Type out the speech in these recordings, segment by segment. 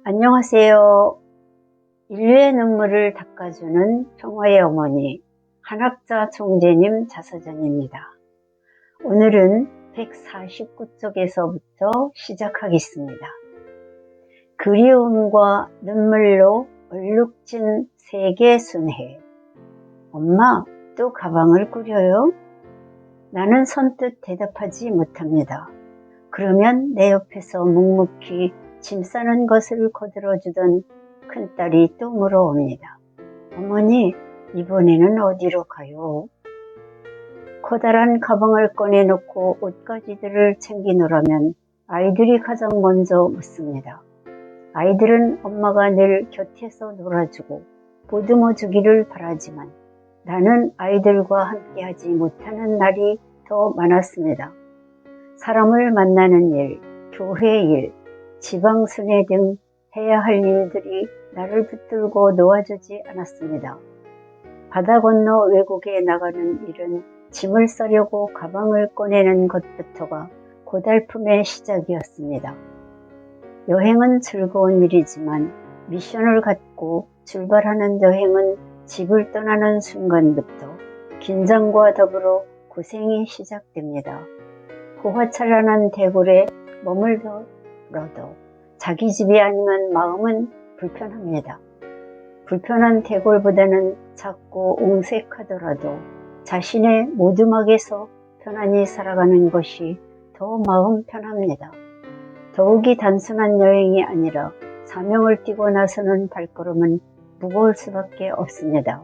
안녕하세요. 인류의 눈물을 닦아주는 평화의 어머니 한학자 총재님 자서전입니다. 오늘은 149쪽에서부터 시작하겠습니다. 그리움과 눈물로 얼룩진 세계 순회. 엄마, 또 가방을 꾸려요? 나는 선뜻 대답하지 못합니다. 그러면 내 옆에서 묵묵히 짐 싸는 것을 거들어주던 큰딸이 또 물어옵니다. 어머니, 이번에는 어디로 가요? 커다란 가방을 꺼내놓고 옷가지들을 챙기노라면 아이들이 가장 먼저 묻습니다. 아이들은 엄마가 늘 곁에서 놀아주고 보듬어주기를 바라지만 나는 아이들과 함께하지 못하는 날이 더 많았습니다. 사람을 만나는 일, 교회 일, 지방 순회 등 해야 할 일들이 나를 붙들고 놓아주지 않았습니다. 바다 건너 외국에 나가는 일은 짐을 싸려고 가방을 꺼내는 것부터가 고달픔의 시작이었습니다. 여행은 즐거운 일이지만 미션을 갖고 출발하는 여행은 집을 떠나는 순간부터 긴장과 더불어 고생이 시작됩니다. 호화찬란한 대궐에 머물더라도 자기 집이 아니면 마음은 불편합니다. 불편한 대궐보다는 작고 옹색하더라도 자신의 모두막에서 편안히 살아가는 것이 더 마음 편합니다. 더욱이 단순한 여행이 아니라 사명을 띠고 나서는 발걸음은 무거울 수밖에 없습니다.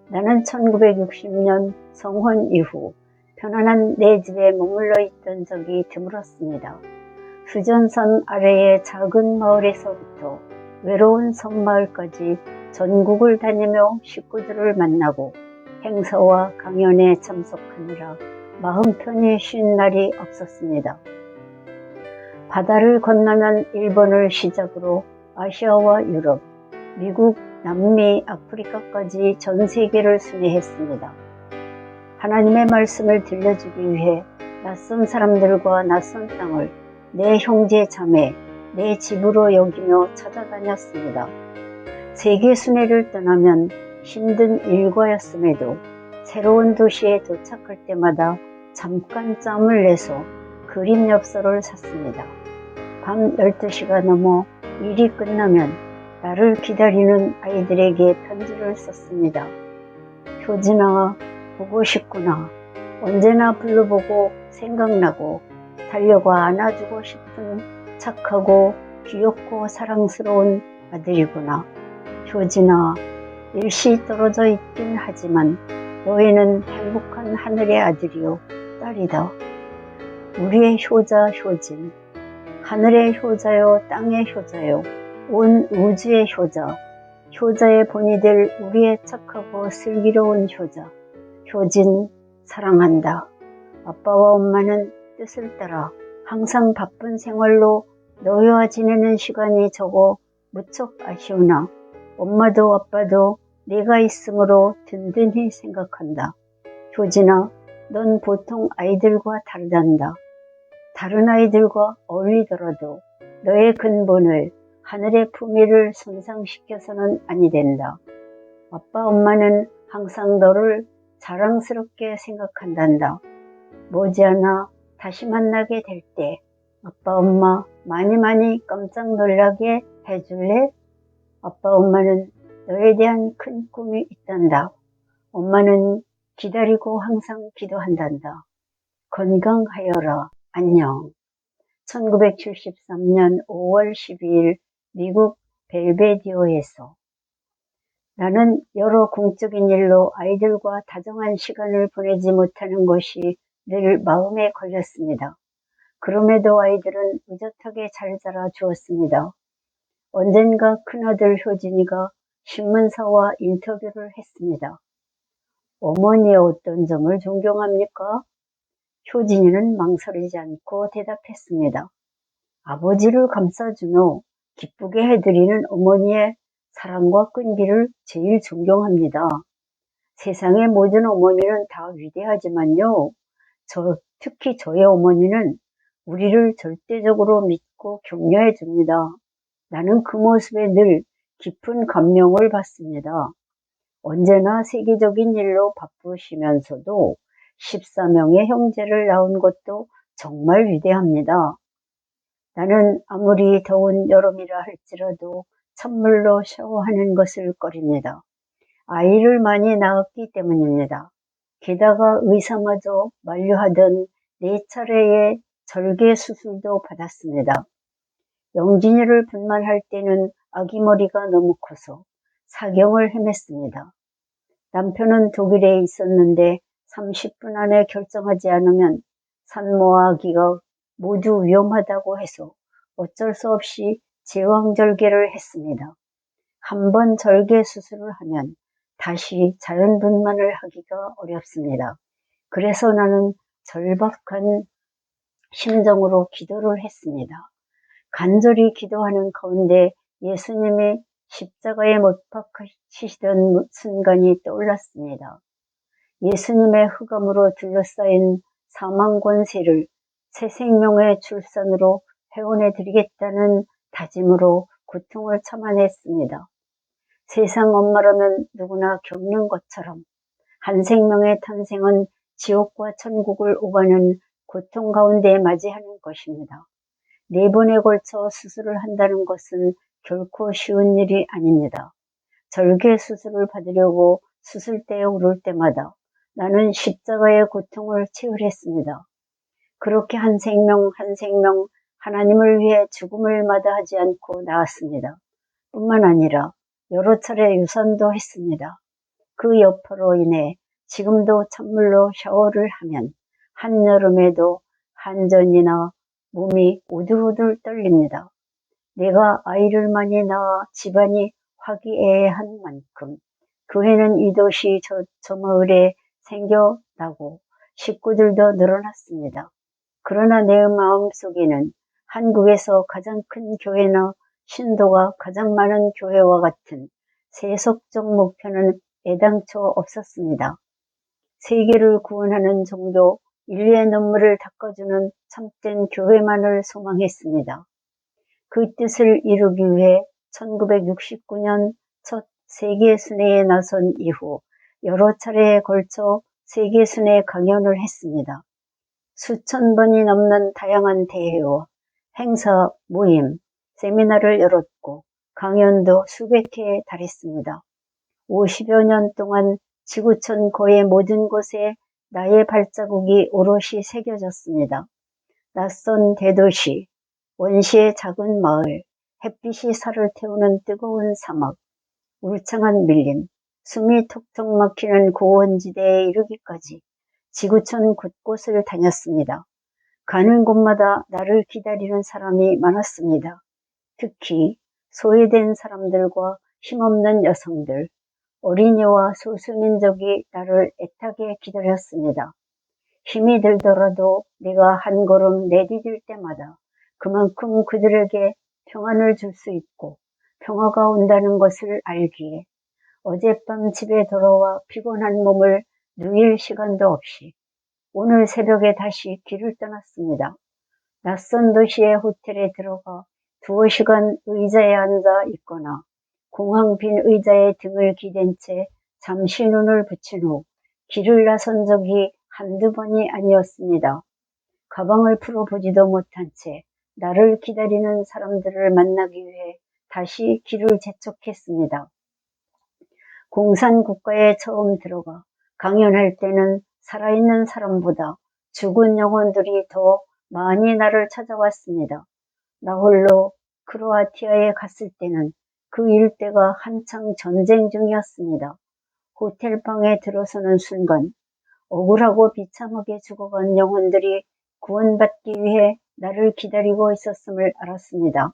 나는 1960년 성혼 이후 편안한 내 집에 머물러 있던 적이 드물었습니다. 수전선 아래의 작은 마을에서부터 외로운 섬마을까지 전국을 다니며 식구들을 만나고 행사와 강연에 참석하느라 마음 편히 쉰 날이 없었습니다. 바다를 건너면 일본을 시작으로 아시아와 유럽, 미국, 남미, 아프리카까지 전 세계를 순회했습니다. 하나님의 말씀을 들려주기 위해 낯선 사람들과 낯선 땅을 내 형제 자매, 내 집으로 여기며 찾아다녔습니다. 세계 순회를 떠나면 힘든 일과였음에도 새로운 도시에 도착할 때마다 잠깐 짬을 내서 그림 엽서를 샀습니다. 밤 12시가 넘어 일이 끝나면 나를 기다리는 아이들에게 편지를 썼습니다. 효진아, 보고 싶구나. 언제나 불러보고 생각나고 달려가 안아주고 싶은 착하고 귀엽고 사랑스러운 아들이구나. 효진아, 일시 떨어져 있긴 하지만 너희는 행복한 하늘의 아들이요 딸이다. 우리의 효자 효진, 하늘의 효자요 땅의 효자요 온 우주의 효자, 효자의 본이 될 우리의 착하고 슬기로운 효자. 효진, 사랑한다. 아빠와 엄마는 뜻을 따라 항상 바쁜 생활로 너희와 지내는 시간이 적어 무척 아쉬우나 엄마도 아빠도 네가 있으므로 든든히 생각한다. 효진아, 넌 보통 아이들과 다르단다. 다른 아이들과 어울리더라도 너의 근본을 하늘의 품위를 손상시켜서는 아니 된다. 아빠 엄마는 항상 너를 자랑스럽게 생각한단다. 머지않아 다시 만나게 될 때 아빠 엄마 많이 깜짝 놀라게 해줄래? 아빠 엄마는 너에 대한 큰 꿈이 있단다. 엄마는 기다리고 항상 기도한단다. 건강하여라. 안녕. 1973년 5월 12일 미국 벨베디오에서. 나는 여러 공적인 일로 아이들과 다정한 시간을 보내지 못하는 것이 늘 마음에 걸렸습니다. 그럼에도 아이들은 의젓하게 잘 자라 주었습니다. 언젠가 큰아들 효진이가 신문사와 인터뷰를 했습니다. 어머니의 어떤 점을 존경합니까? 효진이는 망설이지 않고 대답했습니다. 아버지를 감싸주며 기쁘게 해드리는 어머니의 사랑과 끈기를 제일 존경합니다. 세상의 모든 어머니는 다 위대하지만요. 특히 저의 어머니는 우리를 절대적으로 믿고 격려해 줍니다. 나는 그 모습에 늘 깊은 감명을 받습니다. 언제나 세계적인 일로 바쁘시면서도 14명의 형제를 낳은 것도 정말 위대합니다. 나는 아무리 더운 여름이라 할지라도 찬물로 샤워하는 것을 꺼립니다. 아이를 많이 낳았기 때문입니다. 게다가 의사마저 만류하던 4차례의 절개 수술도 받았습니다. 영진이를 분만할 때는 아기 머리가 너무 커서 사경을 헤맸습니다. 남편은 독일에 있었는데 30분 안에 결정하지 않으면 산모와 아기가 모두 위험하다고 해서 어쩔 수 없이 제왕절개를 했습니다. 한 번 절개 수술을 하면 다시 자연분만을 하기가 어렵습니다. 그래서 나는 절박한 심정으로 기도를 했습니다. 간절히 기도하는 가운데 예수님이 십자가에 못 박히시던 순간이 떠올랐습니다. 예수님의 흑암으로 둘러싸인 사망 권세를 새 생명의 출산으로 회원해 드리겠다는 다짐으로 고통을 참아냈습니다. 세상 엄마라면 누구나 겪는 것처럼 한 생명의 탄생은 지옥과 천국을 오가는 고통 가운데 맞이하는 것입니다. 4번에 걸쳐 수술을 한다는 것은 결코 쉬운 일이 아닙니다. 절개 수술을 받으려고 수술대에 오를 때마다 나는 십자가의 고통을 체휼했습니다. 그렇게 한 생명 한 생명 하나님을 위해 죽음을 마다하지 않고 나았습니다. 뿐만 아니라 여러 차례 유산도 했습니다. 그 여파로 인해 지금도 찬물로 샤워를 하면 한여름에도 한전이나 몸이 우들우들 떨립니다. 내가 아이를 많이 낳아 집안이 화기애애한 만큼 그 해는 이도시 저 마을에 생겨나고 식구들도 늘어났습니다. 그러나 내 마음속에는 한국에서 가장 큰 교회나 신도가 가장 많은 교회와 같은 세속적 목표는 애당초 없었습니다. 세계를 구원하는 정도 인류의 눈물을 닦아주는 참된 교회만을 소망했습니다. 그 뜻을 이루기 위해 1969년 첫 세계순회에 나선 이후 여러 차례에 걸쳐 세계순회 강연을 했습니다. 수천 번이 넘는 다양한 대회와 행사, 모임, 세미나를 열었고 강연도 수백 회에 달했습니다. 50여 년 동안 지구촌 거의 모든 곳에 나의 발자국이 오롯이 새겨졌습니다. 낯선 대도시, 원시의 작은 마을, 햇빛이 살을 태우는 뜨거운 사막, 울창한 밀림, 숨이 턱턱 막히는 고원지대에 이르기까지 지구촌 곳곳을 다녔습니다. 가는 곳마다 나를 기다리는 사람이 많았습니다. 특히 소외된 사람들과 힘없는 여성들, 어린이와 소수민족이 나를 애타게 기다렸습니다. 힘이 들더라도 내가 한 걸음 내디딜 때마다 그만큼 그들에게 평안을 줄 수 있고 평화가 온다는 것을 알기에 어젯밤 집에 돌아와 피곤한 몸을 누일 시간도 없이 오늘 새벽에 다시 길을 떠났습니다. 낯선 도시의 호텔에 들어가 2시간 의자에 앉아 있거나 공항 빈 의자에 등을 기댄 채 잠시 눈을 붙인 후 길을 나선 적이 한두 번이 아니었습니다. 가방을 풀어보지도 못한 채 나를 기다리는 사람들을 만나기 위해 다시 길을 재촉했습니다. 공산국가에 처음 들어가 강연할 때는 살아있는 사람보다 죽은 영혼들이 더 많이 나를 찾아왔습니다. 나 홀로 크로아티아에 갔을 때는 그 일대가 한창 전쟁 중이었습니다. 호텔방에 들어서는 순간 억울하고 비참하게 죽어간 영혼들이 구원받기 위해 나를 기다리고 있었음을 알았습니다.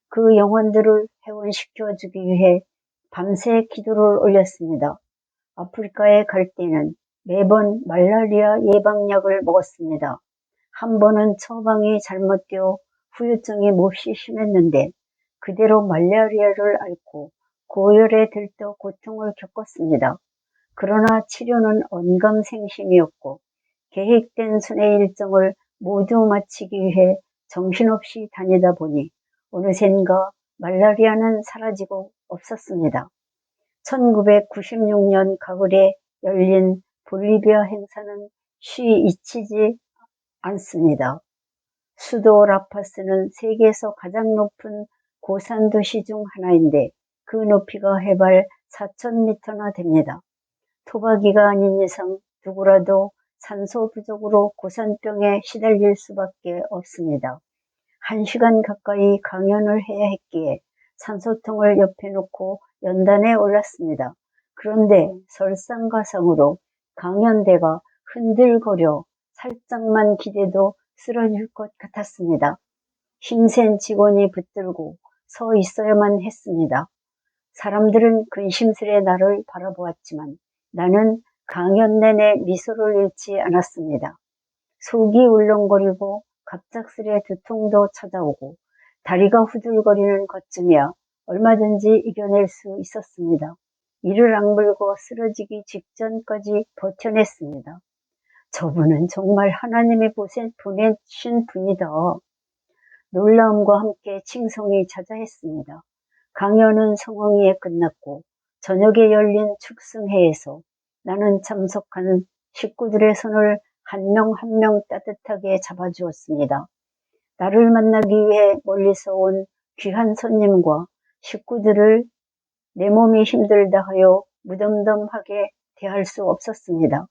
그 영혼들을 회원시켜주기 위해 밤새 기도를 올렸습니다. 아프리카에 갈 때는 매번 말라리아 예방약을 먹었습니다. 한 번은 처방이 잘못되어 후유증이 몹시 심했는데 그대로 말라리아를 앓고 고열에 들떠 고통을 겪었습니다. 그러나 치료는 언감생심이었고 계획된 순회 일정을 모두 마치기 위해 정신없이 다니다 보니 어느샌가 말라리아는 사라지고 없었습니다. 1996년 가을에 열린 볼리비아 행사는 잊히지 않습니다. 수도 라파스는 세계에서 가장 높은 고산도시 중 하나인데 그 높이가 해발 4,000m나 됩니다. 토박이가 아닌 이상 누구라도 산소 부족으로 고산병에 시달릴 수밖에 없습니다. 1시간 가까이 강연을 해야 했기에 산소통을 옆에 놓고 연단에 올랐습니다. 그런데 설상가상으로 강연대가 흔들거려 살짝만 기대도 쓰러질 것 같았습니다. 힘센 직원이 붙들고 서 있어야만 했습니다. 사람들은 근심스레 나를 바라보았지만 나는 강연 내내 미소를 잃지 않았습니다. 속이 울렁거리고 갑작스레 두통도 찾아오고 다리가 후들거리는 것쯤이야 얼마든지 이겨낼 수 있었습니다. 이를 악물고 쓰러지기 직전까지 버텨냈습니다. 저분은 정말 하나님이 보내신 분이다. 놀라움과 함께 칭송이 자자했습니다. 강연은 성황리에 끝났고 저녁에 열린 축승회에서 나는 참석한 식구들의 손을 한 명 한 명 따뜻하게 잡아주었습니다. 나를 만나기 위해 멀리서 온 귀한 손님과 식구들을 내 몸이 힘들다 하여 무덤덤하게 대할 수 없었습니다.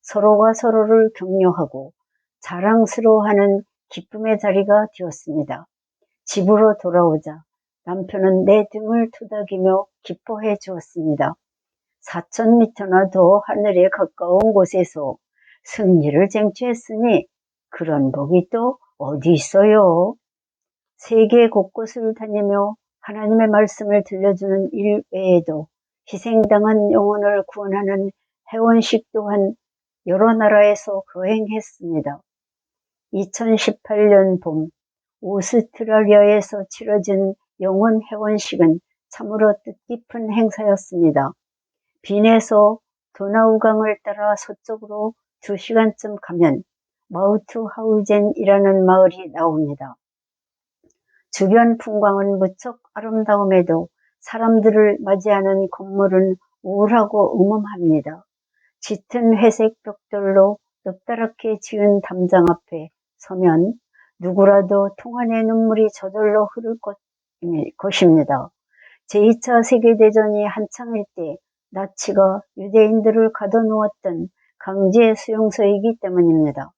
서로가 서로를 격려하고 자랑스러워하는 기쁨의 자리가 되었습니다. 집으로 돌아오자 남편은 내 등을 토닥이며 기뻐해 주었습니다. 4,000m나 더 하늘에 가까운 곳에서 승리를 쟁취했으니 그런 복이 또 어디 있어요? 세계 곳곳을 다니며 하나님의 말씀을 들려주는 일 외에도 희생당한 영혼을 구원하는 회원식 또한 여러 나라에서 거행했습니다. 2018년 봄 오스트레일리아에서 치러진 영혼 회원식은 참으로 뜻깊은 행사였습니다. 빈에서 도나우강을 따라 서쪽으로 2시간쯤 가면 마우트하우젠이라는 마을이 나옵니다. 주변 풍광은 무척 아름다움에도 사람들을 맞이하는 건물은 우울하고 음험합니다. 짙은 회색 벽돌로 높다랗게 지은 담장 앞에 서면 누구라도 통안의 눈물이 저절로 흐를 것입니다. 제2차 세계대전이 한창일 때 나치가 유대인들을 가둬놓았던 강제 수용소이기 때문입니다.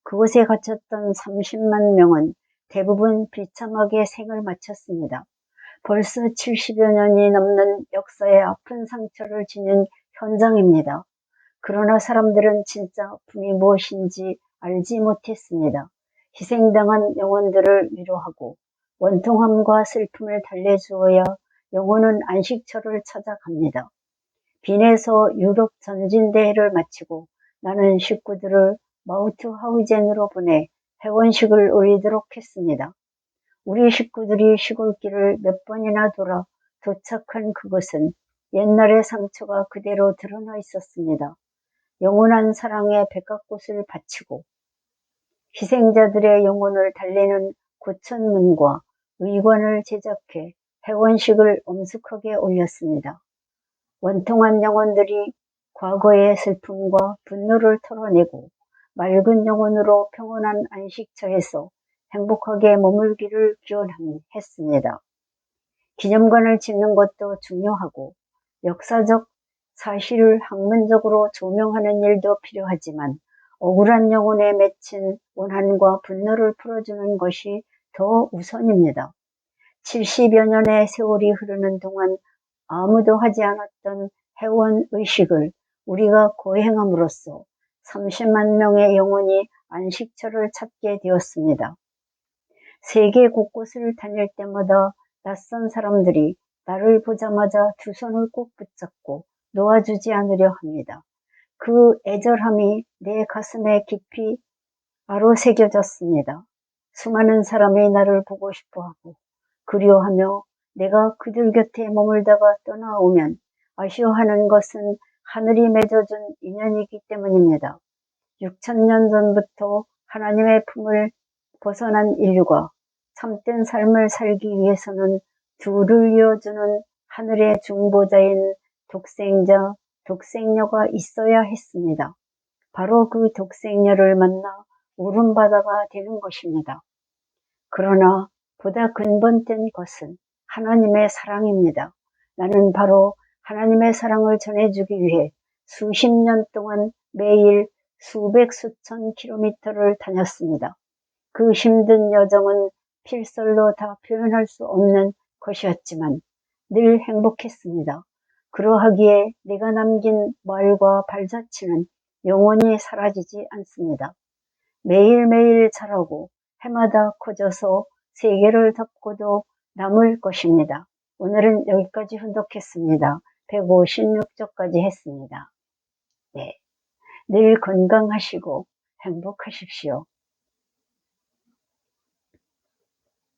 그곳에 갇혔던 30만 명은 대부분 비참하게 생을 마쳤습니다. 벌써 70여 년이 넘는 역사의 아픈 상처를 지닌 현장입니다. 그러나 사람들은 진짜 아픔이 무엇인지 알지 못했습니다. 희생당한 영혼들을 위로하고 원통함과 슬픔을 달래주어야 영혼은 안식처를 찾아갑니다. 빈에서 유럽 전진대회를 마치고 나는 식구들을 마우트하우젠으로 보내 회원식을 올리도록 했습니다. 우리 식구들이 시골길을 몇 번이나 돌아 도착한 그곳은 옛날의 상처가 그대로 드러나 있었습니다. 영원한 사랑의 백합꽃을 바치고 희생자들의 영혼을 달래는 고천문과 의관을 제작해 회원식을 엄숙하게 올렸습니다. 원통한 영혼들이 과거의 슬픔과 분노를 털어내고 맑은 영혼으로 평온한 안식처에서 행복하게 머물기를 기원했습니다. 기념관을 짓는 것도 중요하고 역사적 사실을 학문적으로 조명하는 일도 필요하지만 억울한 영혼에 맺힌 원한과 분노를 풀어주는 것이 더 우선입니다. 70여 년의 세월이 흐르는 동안 아무도 하지 않았던 회원의식을 우리가 거행함으로써 30만 명의 영혼이 안식처를 찾게 되었습니다. 세계 곳곳을 다닐 때마다 낯선 사람들이 나를 보자마자 두 손을 꼭 붙잡고 놓아주지 않으려 합니다. 그 애절함이 내 가슴에 깊이 아로새겨졌습니다. 수많은 사람이 나를 보고 싶어하고 그리워하며 내가 그들 곁에 머물다가 떠나오면 아쉬워하는 것은 하늘이 맺어준 인연이기 때문입니다. 6,000년 전부터 하나님의 품을 벗어난 인류가 참된 삶을 살기 위해서는 둘을 이어주는 하늘의 중보자인 독생자, 독생녀가 있어야 했습니다. 바로 그 독생녀를 만나 울음바다가 되는 것입니다. 그러나 보다 근본된 것은 하나님의 사랑입니다. 나는 바로 하나님의 사랑을 전해주기 위해 수십 년 동안 매일 수백 수천 킬로미터를 다녔습니다. 그 힘든 여정은 필설로 다 표현할 수 없는 것이었지만 늘 행복했습니다. 그러하기에 내가 남긴 말과 발자취는 영원히 사라지지 않습니다. 매일매일 자라고 해마다 커져서 세계를 덮고도 남을 것입니다. 오늘은 여기까지 훈독했습니다. 156쪽까지 했습니다. 네. 늘 건강하시고 행복하십시오.